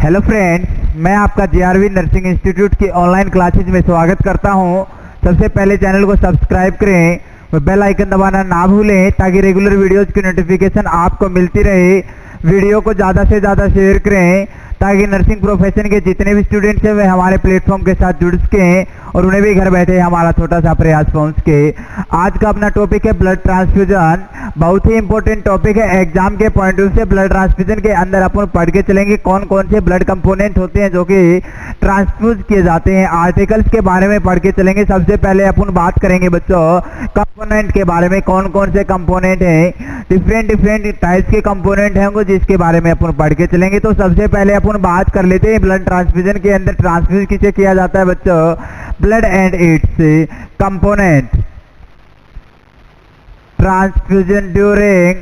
Hello friends, मैं आपका जेआरवी nursing institute की ऑनलाइन क्लासेज में स्वागत करता हूं। सबसे पहले चैनल को सब्सक्राइब करें और बेल आइकन दबाना ना भूलें ताकि रेगुलर वीडियोज़ की नोटिफिकेशन आपको मिलती रहे। वीडियो को ज़्यादा से ज़्यादा शेयर करें ताकि नर्सिंग प्रोफेशन के जितने भी स्टूडेंट्स हैं वे हमारे प्लेटफॉर्म के साथ जुड़ सकें और उन्हें भी घर बैठे हमारा छोटा सा प्रयास पहुंच सके। आज का अपना टॉपिक है ब्लड ट्रांसफ्यूजन। बहुत ही इंपॉर्टेंट टॉपिक है। एग्जाम के पॉइंट ऑफ व्यू से ब्लड ट्रांसफ्यूजन के अंदर अपन पढ़ के चलेंगे कौन कौन से ब्लड कंपोनेंट होते हैं जो कि ट्रांसफ्यूज किए जाते हैं। आर्टिकल्स के बारे में पढ़ के चलेंगे। सबसे पहले अपन बात करेंगे बच्चों कंपोनेंट के बारे में, कौन कौन से कंपोनेंट हैं। डिफरेंट टाइप्स के कंपोनेंट होंगे जिसके बारे में अपन पढ़ के चलेंगे। तो सबसे पहले अपन बात कर लेते हैं ब्लड ट्रांसफ्यूजन के अंदर ट्रांसफ्यूज किसे किया जाता है बच्चों। Blood and it's component. Transfusion during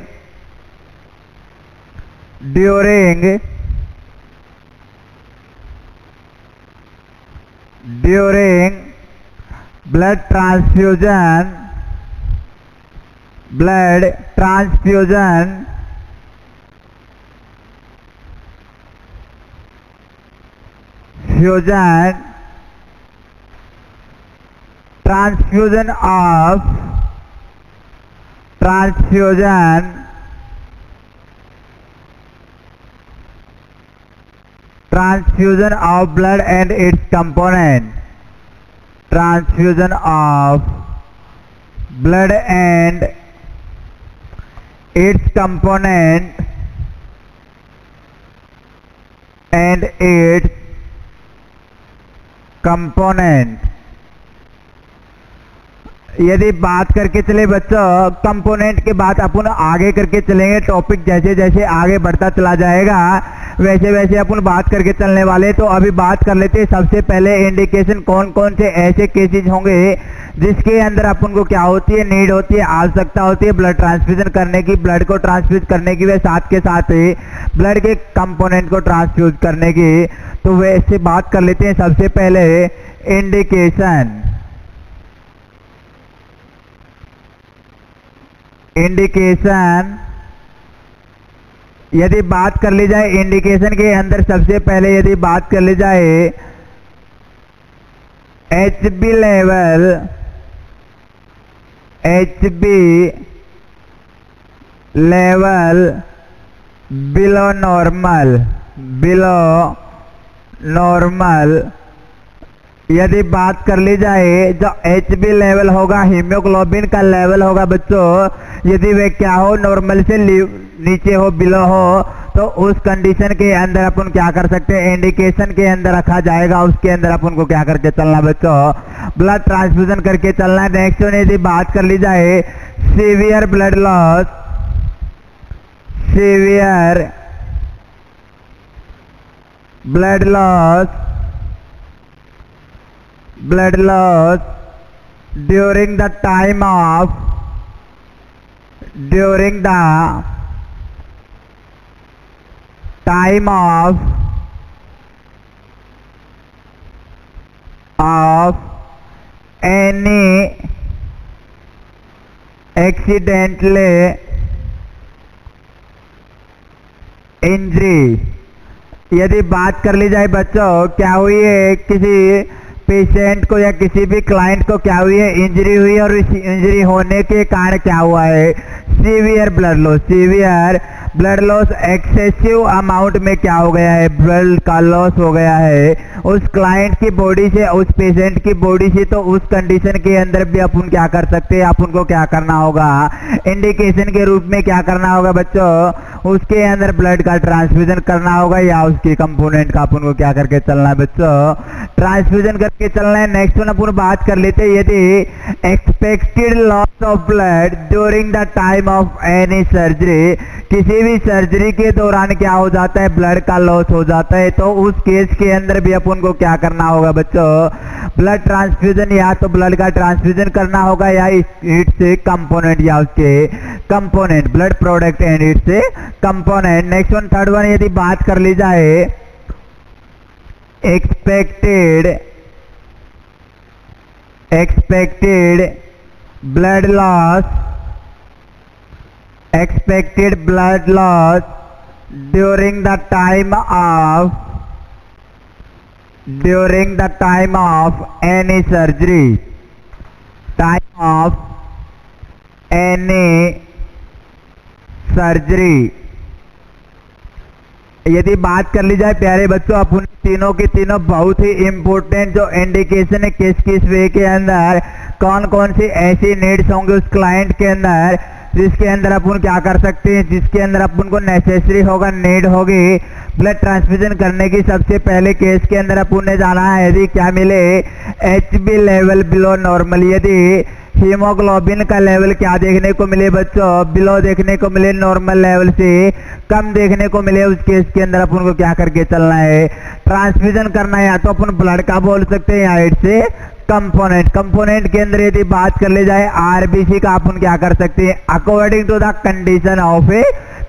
blood transfusion transfusion of blood and its component. Transfusion of blood and its component यदि बात करके चले बच्चों कंपोनेंट के बाद अपन आगे करके चलेंगे। टॉपिक जैसे जैसे आगे बढ़ता चला जाएगा वैसे वैसे अपन बात करके चलने वाले। तो अभी बात कर लेते हैं सबसे पहले इंडिकेशन, कौन कौन से ऐसे केसेस होंगे जिसके अंदर अपन को क्या होती है, नीड होती है, आवश्यकता होती है ब्लड ट्रांसफ्यूजन करने की, ब्लड को ट्रांसफ्यूज करने की, वे साथ के साथ ब्लड के कंपोनेंट को ट्रांसफ्यूज करने की। तो वैसे बात कर लेते हैं सबसे पहले इंडिकेशन। यदि बात कर ली जाए इंडिकेशन के अंदर सबसे पहले यदि बात कर ली जाए HB लेवल बिलो नॉर्मल। यदि बात कर ली जाए जो HB लेवल होगा, हीमोग्लोबिन का लेवल होगा बच्चों, यदि वे क्या हो नॉर्मल से नीचे हो, बिलो हो, तो उस कंडीशन के अंदर अपन क्या कर सकते हैं, इंडिकेशन के अंदर रखा जाएगा। उसके अंदर अपन को क्या करके चलना बच्चों, ब्लड ट्रांसफ्यूजन करके चलना है। नेक्स्ट यदि बात कर ली जाए severe blood loss during the time of any accidental injury. यदि बात कर ली जाए बच्चों क्या हुई है, किसी पेशेंट को या किसी भी क्लाइंट को क्या हुई है, इंजरी हुई है, और इस इंजरी होने के कारण क्या हुआ है, severe blood loss excessive amount में क्या हो गया है, ब्लड का लॉस हो गया है उस क्लाइंट की बॉडी से, उस पेशेंट की बॉडी से। तो उस कंडीशन के अंदर भी अपन क्या कर सकते हैं, अपन को क्या करना होगा, इंडिकेशन के रूप में क्या करना होगा बच्चों, उसके अंदर ब्लड का ट्रांसफ्यूजन करना होगा या उसके कंपोनेंट का अपन को क्या करके चलना है बच्चों, ट्रांसफ्यूजन करके चलना है। नेक्स्ट वन अपन बात कर लेते हैं यदि expected loss of blood during the time of any surgery, किसी भी सर्जरी के दौरान क्या हो जाता है, ब्लड का लॉस हो जाता है। तो उस केस के अंदर भी अपन को क्या करना होगा बच्चों, ब्लड ट्रांसफ्यूजन, या तो ब्लड का ट्रांसफ्यूजन करना होगा या इट्स कंपोनेंट या उसके component, blood product and it's component. Next one third one यदि बात कर ली जाए expected blood loss during the time of during the time of any surgery, time of any surgery. यदि बात कर ली जाए प्यारे बच्चों, अपन तीनों के तीनों बहुत ही इंपॉर्टेंट जो इंडिकेशन है किस किस वे के अंदर कौन कौन सी ऐसी नीड्स होंगे उस क्लाइंट के अंदर जिसके अंदर अपन क्या कर सकते हैं, जिसके अंदर अपन को नेसेसरी होगा, नीड होगी ब्लड ट्रांसफ्यूजन करने की। सबसे पहले केस के अंदर अपन ने जाना है यदि क्या मिले HB लेवल बिलो नॉर्मल, यदि हीमोग्लोबिन का लेवल क्या देखने को मिले बच्चों, बिलो देखने को मिले, नॉर्मल लेवल से कम देखने को मिले, उस केस के अंदर अपन को क्या करके चलना है, ट्रांसफ्यूजन करना है। या तो अपन ब्लड का बोल सकते हैं या से कंपोनेंट के अंदर यदि बात कर ले जाए RBC का अपन क्या कर सकते हैं, according to the condition of a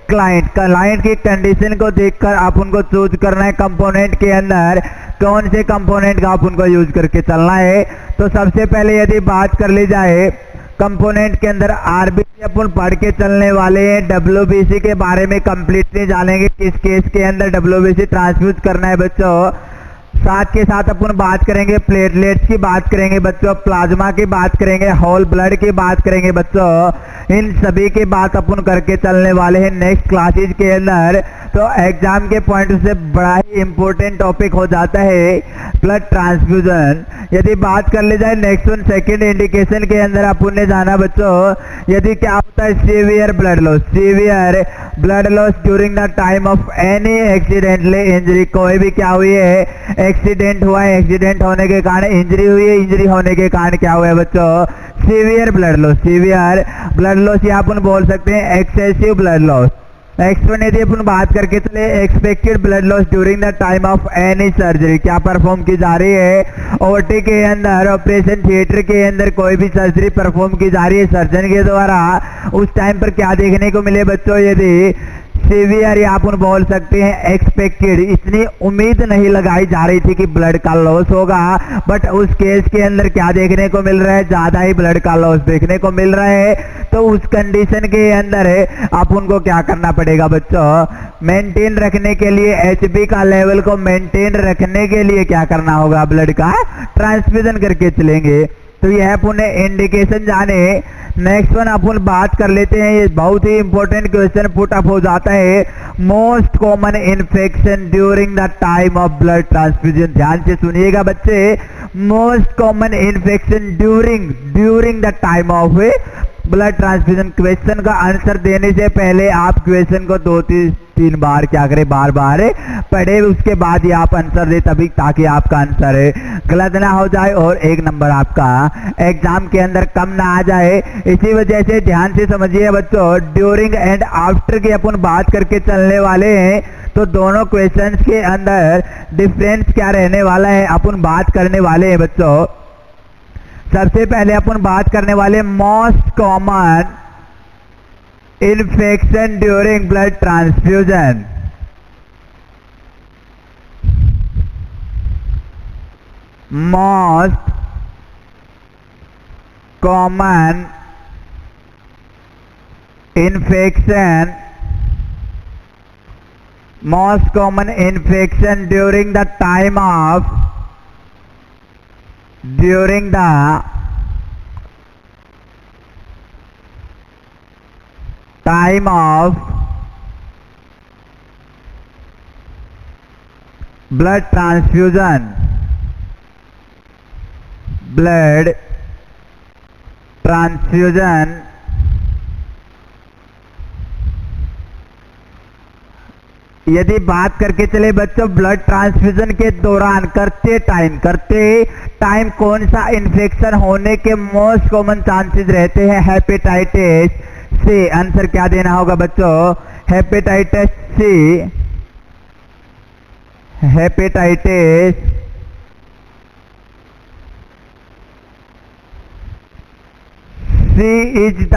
client की कंडीशन को देखकर अपन को चूज करना है कंपोनेंट के अंदर कौन से कंपोनेंट का अपन को यूज करके चलना है। तो सबसे पहले यदि बात कर ली जाए कंपोनेंट के अंदर RBC अपन पढ़ के चलने वाले हैं, WBC के बारे में कंप्लीटली जानेंगे किस केस के अंदर WBC ट्रांसफ्यूज करना है बच्चों। साथ के साथ अपन बात करेंगे प्लेटलेट्स की बात करेंगे बच्चों, प्लाज्मा की बात करेंगे, होल ब्लड की बात करेंगे बच्चों, इन सभी की बात अपन करके चलने वाले हैं नेक्स्ट क्लासेज के अंदर। तो एग्जाम के पॉइंट से बड़ा ही इंपॉर्टेंट टॉपिक हो जाता है ब्लड ट्रांसफ्यूजन। यदि बात कर ले जाए नेक्स्ट वन सेकेंड इंडिकेशन के अंदर अपन ने जाना बच्चों, यदि क्या होता है severe blood loss during the time of any accidentally injury, कोई भी क्या हुई है एक्सीडेंट हुआ है, एक्सीडेंट होने के कारण इंजरी हुई है, इंजरी होने के कारण क्या हुआ है बच्चों सीवियर ब्लड लॉस या अपन बोल सकते हैं excessive blood loss. Next one यदि अपन बात करके चले expected blood loss during the time of any surgery, क्या परफॉर्म की जा रही है OT के अंदर, ऑपरेशन थिएटर के अंदर कोई भी सर्जरी परफॉर्म की जा रही है सर्जन के द्वारा, उस टाइम पर क्या देखने को मिले बच्चों, यदि सीवियर या अपन बोल सकते हैं एक्सपेक्टेड, इतनी उम्मीद नहीं लगाई जा रही थी कि ब्लड का लॉस होगा, बट उस केस के अंदर क्या देखने को मिल रहा है, ज्यादा ही ब्लड का लॉस देखने को मिल रहा है। तो उस कंडीशन के अंदर अपन को क्या करना पड़ेगा बच्चों, मेंटेन रखने के लिए HB का लेवल को मेंटेन रखने के लिए क्या करना होगा, ब्लड का ट्रांसफ्यूजन करके चलेंगे। तो यह अपन इंडिकेशन जाने। नेक्स्ट वन अपन बात कर लेते हैं, ये बहुत ही इंपॉर्टेंट क्वेश्चन पुट अप हो जाता है, most common infection during the time of blood transfusion. ध्यान से सुनिएगा बच्चे, most common infection during the time of blood transfusion. Question का आंसर देने से पहले आप क्वेश्चन को 2-3 बार क्या करें, बार बार पढ़े, उसके बाद ही आप आंसर दे, तभी ताकि आपका आंसर गलत ना हो जाए और 1 नंबर आपका एग्जाम के अंदर कम ना आ जाए। इसी वजह से ध्यान से समझिए बच्चों, ड्यूरिंग एंड आफ्टर की अपन बात करके चलने वाले हैं। तो दोनों क्वेश्चंस के अंदर डिफरेंस क्या रहने वाला है अपन बात करने वाले हैं बच्चों। सबसे पहले अपन बात करने वाले most common infection during blood transfusion. Most common infection during the time of blood transfusion, यदि बात करके चले बच्चों ब्लड ट्रांसफ्यूजन के दौरान करते टाइम कौन सा इन्फेक्शन होने के मोस्ट कॉमन चांसेस रहते हैं, हेपेटाइटिस सी। आंसर क्या देना होगा बच्चों, hepatitis C. Hepatitis C is the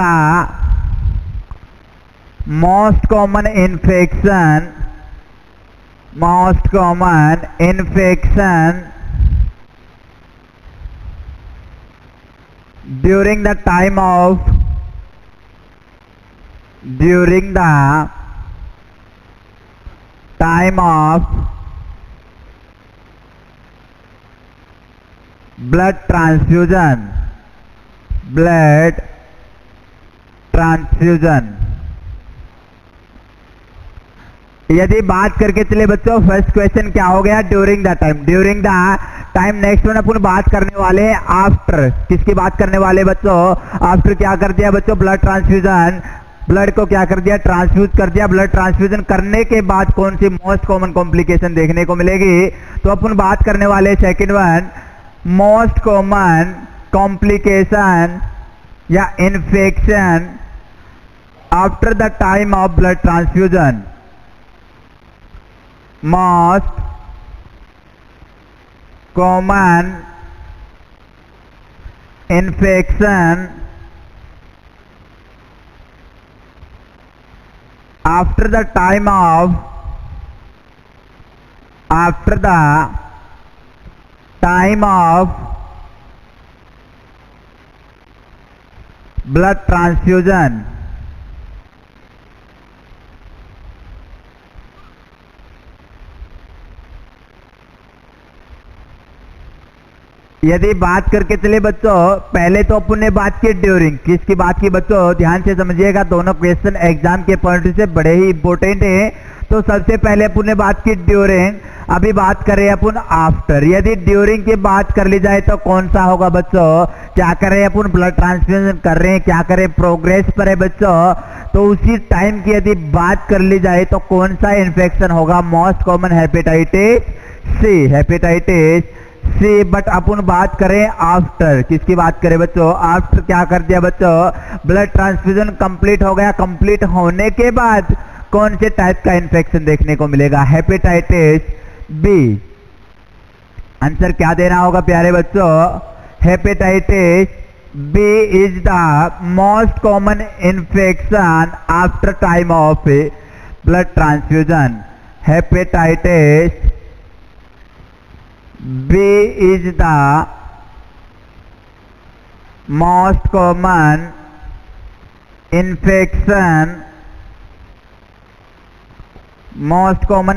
most common infection during the time of blood transfusion, blood transfusion। यदि बात करके चले बच्चों, फर्स्ट क्वेश्चन क्या हो गया, during the time, during the time. Next one अपन बात करने वाले हैं आफ्टर, किसकी बात करने वाले बच्चों, आफ्टर क्या कर दिया बच्चों, ब्लड ट्रांसफ्यूजन, ब्लड को क्या कर दिया, ट्रांसफ्यूज कर दिया। ब्लड ट्रांसफ्यूजन करने के बाद कौन सी मोस्ट कॉमन कॉम्प्लिकेशन देखने को मिलेगी, तो अपन बात करने वाले second one, most common complication या infection after the time of blood transfusion. Most common infection after the time of blood transfusion। यदि बात करके चले बच्चों, पहले तो अपन ने बात की ड्यूरिंग, किसकी बात की बच्चों, ध्यान से समझिएगा, दोनों क्वेश्चन एग्जाम के पॉइंट से बड़े ही इंपॉर्टेंट हैं। तो सबसे पहले अपन ने बात की ड्यूरिंग, अभी बात करें अपन आफ्टर। यदि ड्यूरिंग की बात कर ली जाए तो कौन सा होगा बच्चों, क्या करें अपन, ब्लड ट्रांसफ्यूजन कर रहे हैं, क्या करें, प्रोग्रेस पर है बच्चों, तो उसी टाइम की यदि बात कर ली जाए तो कौन सा इन्फेक्शन होगा, most common hepatitis C, hepatitis C. But अपन बात करें आफ्टर, किसकी बात करें बच्चों, आफ्टर क्या कर दिया बच्चों, ब्लड ट्रांसफ्यूजन कंप्लीट हो गया, कंप्लीट होने के बाद कौन से टाइप का इन्फेक्शन देखने को मिलेगा, हेपेटाइटिस बी। आंसर क्या देना होगा प्यारे बच्चों, hepatitis B is the most common infection after time of blood transfusion. Hepatitis B is the most common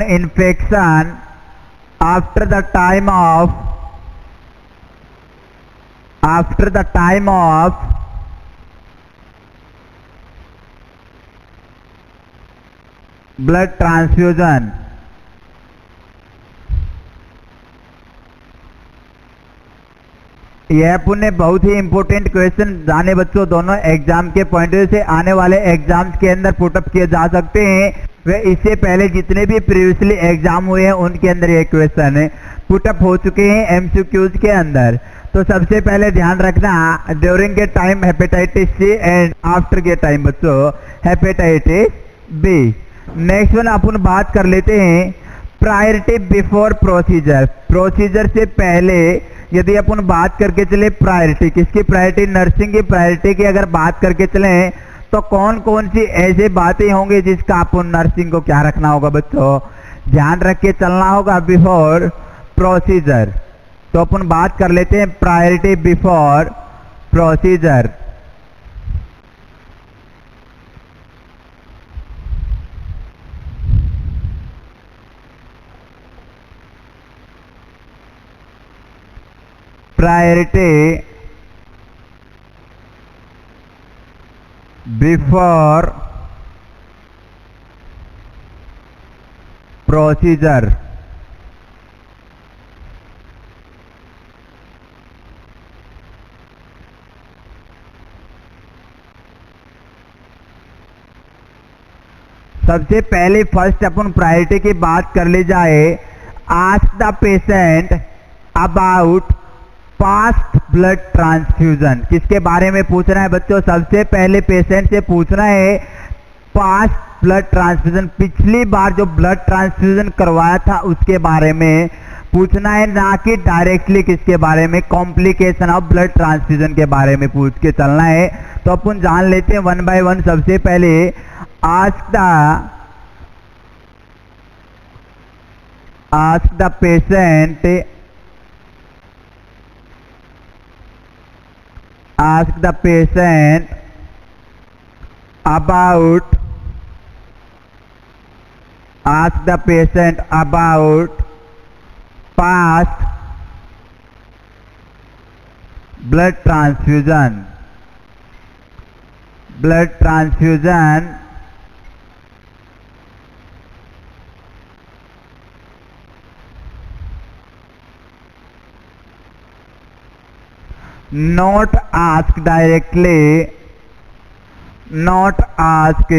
infection after the time of blood transfusion। यह पुण्य बहुत ही इंपॉर्टेंट क्वेश्चन जाने बच्चों, दोनों एग्जाम के पॉइंट से आने वाले एग्जाम्स के अंदर पुटअप किए जा सकते हैं। वे इससे पहले जितने भी प्रीवियसली एग्जाम हुए हैं उनके अंदर ये क्वेश्चन पुटअप हो चुके हैं एमसीक्यूज के अंदर। तो सबसे पहले ध्यान रखना, ड्यूरिंग के time hepatitis C and after के टाइम बच्चों हेपेटाइटिस बी। नेक्स्ट वन अपन बात कर लेते हैं प्रायोरिटी बिफोर प्रोसीजर। प्रोसीजर से पहले यदि अपन बात करके चले प्रायोरिटी, किसकी प्रायोरिटी, नर्सिंग की प्रायोरिटी की अगर बात करके चले तो कौन कौन सी ऐसी बातें होंगी जिसका अपन नर्सिंग को क्या रखना होगा बच्चों, ध्यान रख के चलना होगा बिफोर प्रोसीजर। तो अपन बात कर लेते हैं priority before procedure. Priority before procedure. सबसे पहले फर्स्ट अपन प्रायोरिटी की बात कर ली जाए, ask the patient about past blood transfusion. किसके बारे में पूछना है बच्चों, सबसे पहले पेशेंट से पूछना है पास्ट ब्लड ट्रांसफ्यूजन, पिछली बार जो ब्लड ट्रांसफ्यूजन करवाया था उसके बारे में पूछना है, ना कि डायरेक्टली किसके बारे में, कॉम्प्लिकेशन ऑफ ब्लड ट्रांसफ्यूजन के बारे में पूछ के चलना है। तो अपन जान लेते हैं वन बाय वन। सबसे पहले ask the patient about past blood transfusion. Blood transfusion not ask directly, not ask,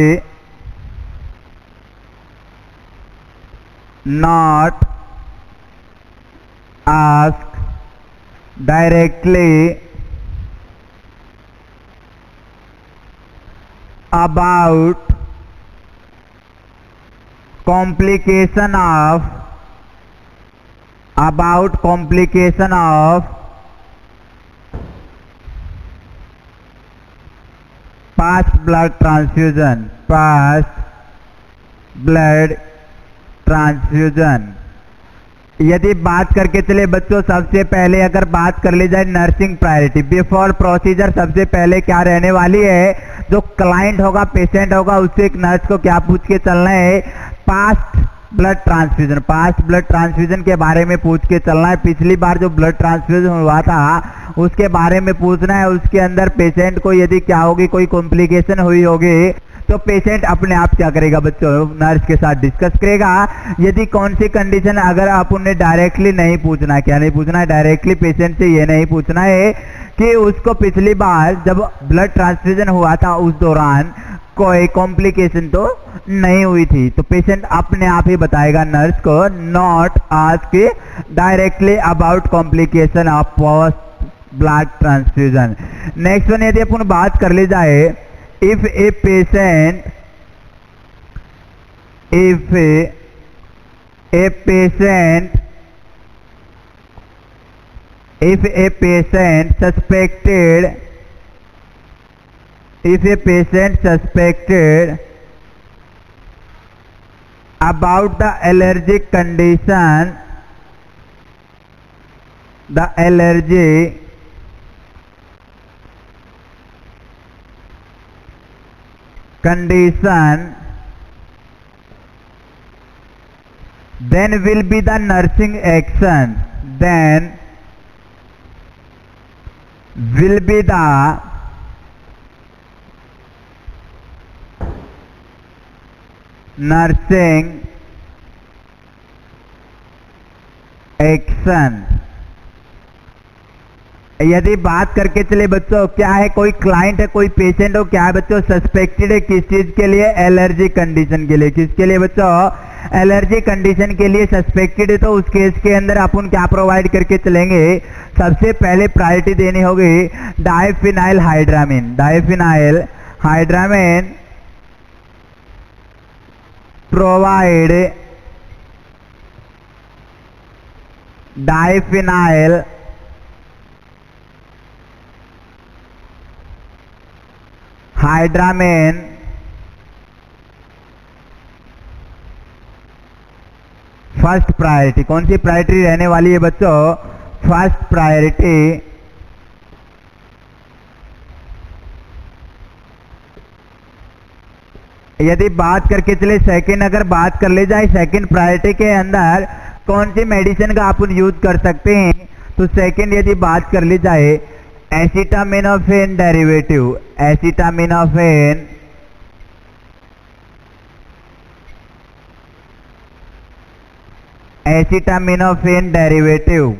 not ask directly about complication of past blood transfusion, past blood transfusion. यदि बात करके चले बच्चों, सबसे पहले अगर बात कर ली जाए नर्सिंग प्रायोरिटी, बिफोर प्रोसीजर सबसे पहले क्या रहने वाली है, जो क्लाइंट होगा, पेशेंट होगा, उससे एक नर्स को क्या पूछ के चलना है, past blood transfusion, past blood transfusion के बारे में पूछ के चलना है। पिछली बार जो ब्लड ट्रांसफ्यूजन हुआ था उसके बारे में पूछना है। उसके अंदर पेशेंट को यदि क्या होगी, कोई कॉम्प्लिकेशन हुई होगी, तो पेशेंट अपने आप क्या करेगा बच्चों, नर्स के साथ डिस्कस करेगा। यदि कौन सी कंडीशन, अगर आप उन्हें डायरेक्टली नहीं पूछना, क्या नहीं पूछना है, डायरेक्टली पेशेंट से ये नहीं पूछना है कि उसको पिछली बार जब ब्लड ट्रांसफ्यूजन हुआ था उस दौरान कोई कॉम्प्लिकेशन तो नहीं हुई थी, तो पेशेंट अपने आप ही बताएगा नर्स को, not ask directly about complication of post blood transfusion. Next one, यदि अपन बात कर ली जाए, if a patient suspected about the allergic condition, the allergy condition, then will be the nursing action, then will be the nursing action। यदि बात करके चले बच्चों, क्या है, कोई क्लाइंट है, कोई पेशेंट हो, क्या है बच्चों, सस्पेक्टेड है, किस चीज के लिए, एलर्जी कंडीशन के लिए। किसके लिए बच्चों, एलर्जी कंडीशन के लिए सस्पेक्टेड है, तो उस केस के अंदर अपन क्या प्रोवाइड करके चलेंगे, सबसे पहले प्रायोरिटी देनी होगी diphenhydramine. Diphenhydramine provide diphenhydramine first priority. कौन सी प्रायोरिटी रहने वाली है बच्चों, फर्स्ट प्रायोरिटी। यदि बात करके चले सेकंड, अगर बात कर ले जाए सेकंड प्रायोरिटी के अंदर कौन सी मेडिसिन का अपन यूज कर सकते हैं, तो सेकंड यदि बात कर ली जाए acetaminophen derivative, acetaminophen acetaminophen derivative.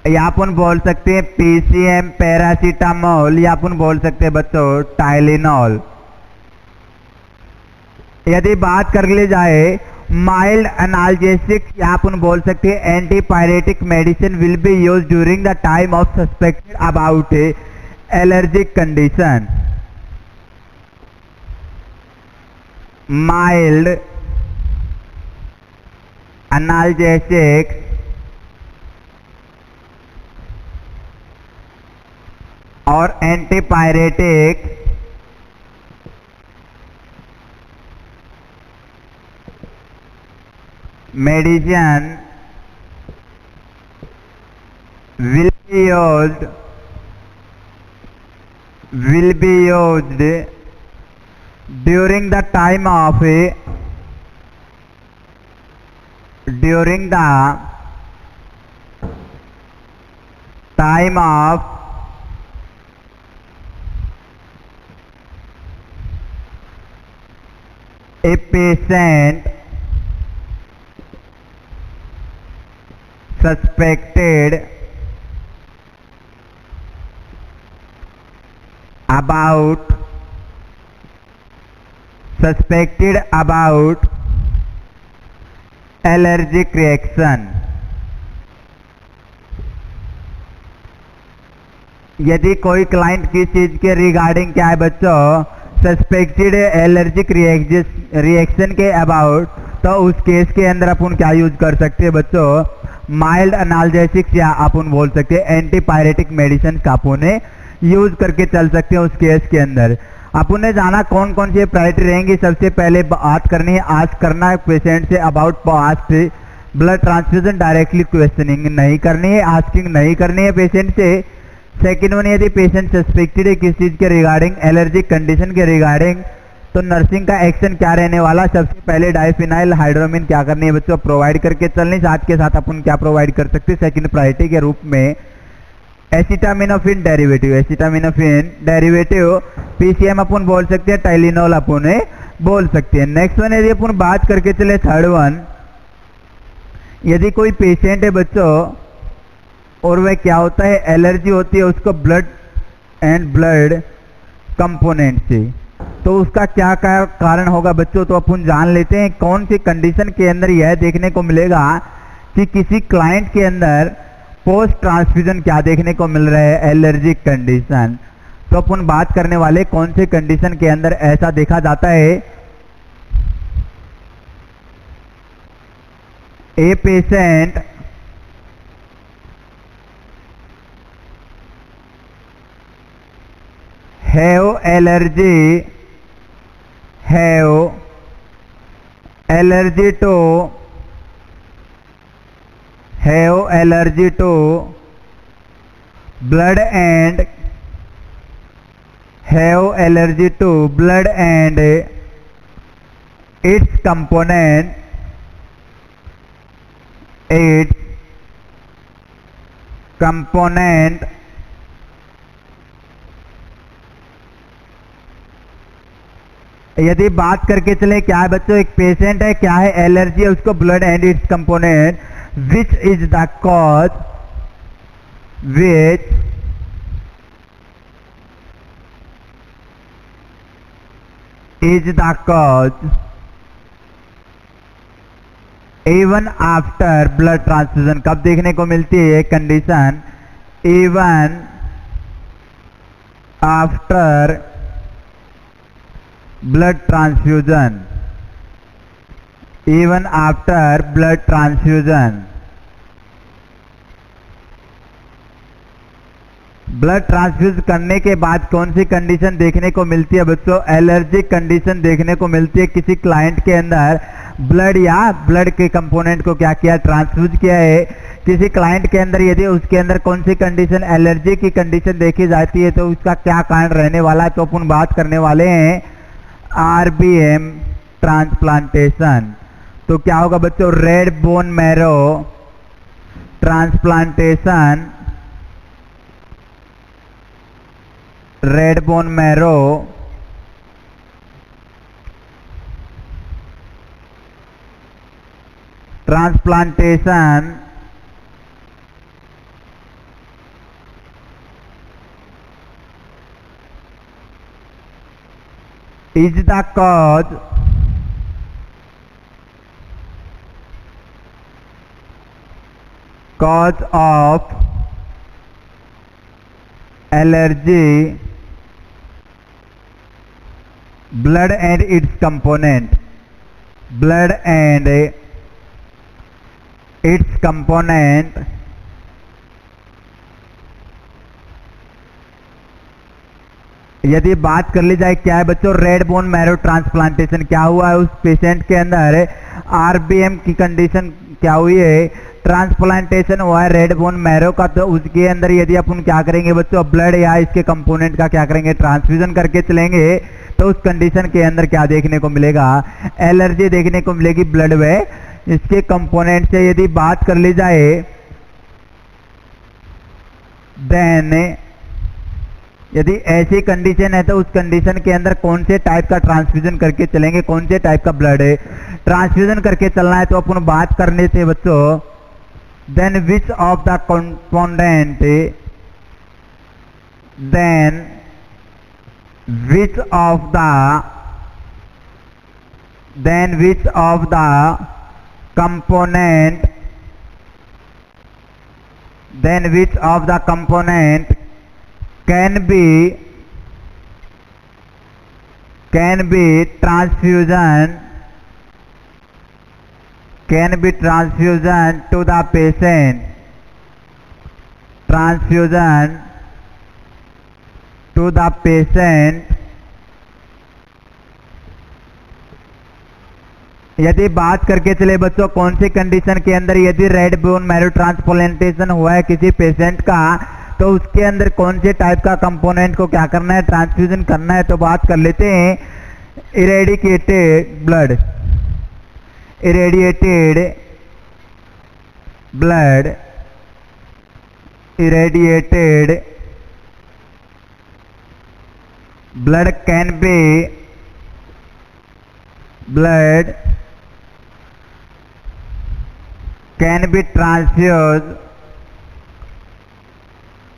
या अपन बोल सकते हैं पीसीएम पैरासीटामोल, या अपन बोल सकते हैं बच्चों टाइलिनॉल। यदि बात कर ली जाए माइल्ड एनाल्जेसिक, या अपन बोल सकते हैं antipyretic medicine will be use during the time of suspected about allergic condition. Mild analgesic और antipyretic medicine will be used during the time of during the time of a patient suspected about allergic reaction। यदि कोई client किस चीज के regarding क्या है बच्चों, suspected allergic reaction के अबाउट, तो उस केस के अंदर अपन क्या यूज कर सकते हैं बच्चों, माइल्ड एनाल्जेसिक्स या अपन बोल सकते हैं एंटीपायरेटिक मेडिसिन का अपन यूज करके चल सकते हैं उस केस के अंदर। अपन ने जाना कौन कौन सी प्रायोरिटी रहेंगी। सबसे पहले बात करनी है, आज करना है patient say about past blood transfusion, directly questioning नहीं करनी है, आस्किंग नहीं करनी है पेशेंट से। सेकेंड वन, यदि पेशेंट सस्पेक्टेड है किस चीज के रिगार्डिंग, एलर्जिक कंडीशन के रिगार्डिंग, तो नर्सिंग का एक्शन क्या रहने वाला, सबसे पहले डाइफिनाइल हाइड्रोमिन क्या करनी है बच्चों, प्रोवाइड करके चलनी। साथ के साथ अपन क्या प्रोवाइड कर सकते हैं सेकंड प्रायोरिटी के रूप में, एसिटामिनोफेन डेरिवेटिव पीसीएम अपन बोल सकते हैं, टाइलिनोल अपन बोल सकते हैं। नेक्स्ट वन यदि अपन बात करके चले थर्ड वन, यदि कोई पेशेंट है बच्चों और वह क्या होता है, एलर्जी होती है उसको ब्लड कंपोनेंट से, तो उसका क्या कारण होगा बच्चों, तो अपन जान लेते हैं। कौन सी कंडीशन के अंदर यह देखने को मिलेगा कि किसी क्लाइंट के अंदर पोस्ट ट्रांसफ्यूजन क्या देखने को मिल रहा है, एलर्जिक कंडीशन। तो अपन बात करने वाले कौन से कंडीशन के अंदर ऐसा देखा जाता है, a patient have allergy to blood and its component यदि बात करके चले क्या है बच्चों, एक पेशेंट है, क्या है, एलर्जी है उसको, blood and it's component, which is the cause even after blood transfusion. कब देखने को मिलती है ये condition, even after blood transfusion, even after blood transfusion. Blood transfuse करने के बाद कौन सी कंडीशन देखने को मिलती है बच्चों, एलर्जिक कंडीशन देखने को मिलती है। किसी क्लाइंट के अंदर ब्लड या ब्लड के कंपोनेंट को क्या किया, ट्रांसफ्यूज किया है किसी क्लाइंट के अंदर, यदि उसके अंदर कौन सी कंडीशन, एलर्जी की कंडीशन देखी जाती है, तो उसका क्या कारण रहने वाला है। तो अपन बात करने वाले हैं आरबीएम ट्रांसप्लांटेशन। तो क्या होगा बच्चों, red bone marrow transplantation, red bone marrow transplantation is the cause of allergy, blood and its component, यदि बात कर ली जाए क्या है बच्चों, रेड बोन मैरो ट्रांसप्लांटेशन, क्या हुआ है उस पेशेंट के अंदर, आरबीएम की कंडीशन क्या हुई है, ट्रांसप्लांटेशन हुआ है रेड बोन मैरो का। तो उसके अंदर यदि अपन क्या करेंगे बच्चों, ब्लड या इसके कंपोनेंट का क्या करेंगे, ट्रांसफ्यूजन करके चलेंगे, तो उस कंडीशन के अंदर क्या देखने को मिलेगा, एलर्जी देखने को मिलेगी ब्लड में इसके कंपोनेंट से यदि बात कर ली जाए, देन यदि ऐसी कंडीशन है तो उस कंडीशन के अंदर कौन से टाइप का ट्रांसफ्यूजन करके चलेंगे, कौन से टाइप का ब्लड है ट्रांसफ्यूजन करके चलना है, तो अपन बात करने थे बच्चों, then which of the component, then which of the component, then which of the component can be transfusion to the patient, transfusion to the patient। यदि बात करके चले बच्चों कौन सी कंडीशन के अंदर यदि रेड बोन मैरो ट्रांसप्लांटेशन हुआ है किसी पेशेंट का, तो उसके अंदर कौन से टाइप का कंपोनेंट को क्या करना है, ट्रांसफ्यूजन करना है। तो बात कर लेते हैं irradiated blood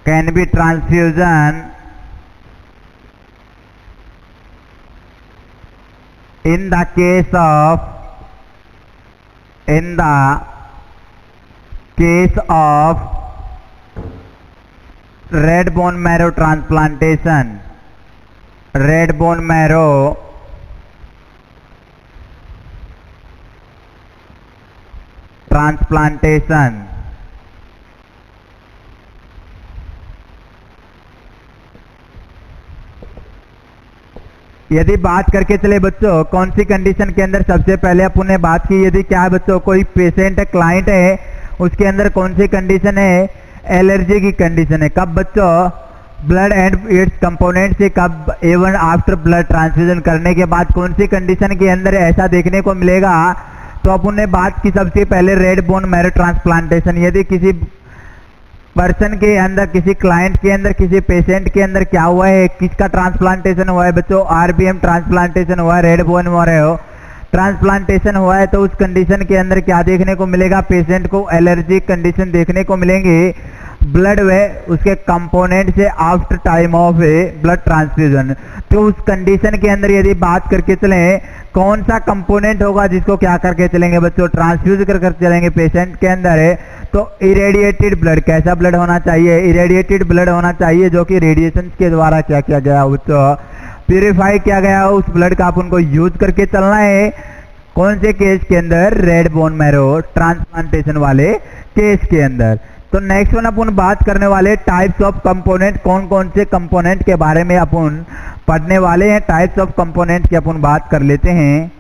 can be transfusion in the case of red bone marrow transplantation, red bone marrow transplantation। यदि बात करके चले बच्चों कौन सी कंडीशन के अंदर, सबसे पहले अपन ने बात की यदि क्या है बच्चों, कोई पेशेंट है, क्लाइंट है, उसके अंदर कौन सी कंडीशन है, एलर्जी की कंडीशन है। कब बच्चों, ब्लड एंड इट्स कंपोनेंट से कब, इवन आफ्टर ब्लड ट्रांसफ्यूजन करने के बाद कौन सी कंडीशन के अंदर ऐसा देखने को मिलेगा। तो अपन ने बात की सबसे पहले रेड बोन मैरो ट्रांसप्लांटेशन। यदि किसी पर्सन के अंदर, किसी क्लाइंट के अंदर, किसी पेशेंट के अंदर क्या हुआ है, किसका ट्रांसप्लांटेशन हुआ है बच्चों, आरबीएम ट्रांसप्लांटेशन हुआ है, रेड बोन मैरो ट्रांसप्लांटेशन हुआ है, तो उस कंडीशन के अंदर क्या देखने को मिलेगा, पेशेंट को एलर्जी कंडीशन देखने को मिलेंगे ब्लड वे उसके कंपोनेंट से after time of blood transfusion. तो उस कंडीशन के अंदर यदि बात करके चलें कौन सा कंपोनेंट होगा जिसको क्या करके चलेंगे बच्चों, ट्रांसफ्यूज कर चलेंगे पेशेंट के अंदर है। तो इरेडिएटेड ब्लड, कैसा ब्लड होना चाहिए, इरेडिएटेड ब्लड होना चाहिए जो कि रेडिएशन के द्वारा क्या किया गया बच्चों, प्यूरिफाई किया गया, उस ब्लड का अपन को यूज करके चलना है। कौन से केस के अंदर, रेड बोन मैरो ट्रांसप्लांटेशन वाले केस के अंदर। तो नेक्स्ट वन अपन बात करने वाले टाइप्स ऑफ कंपोनेंट, कौन कौन से कंपोनेंट के बारे में अपन पढ़ने वाले हैं। टाइप्स ऑफ कंपोनेंट की अपन बात कर लेते हैं।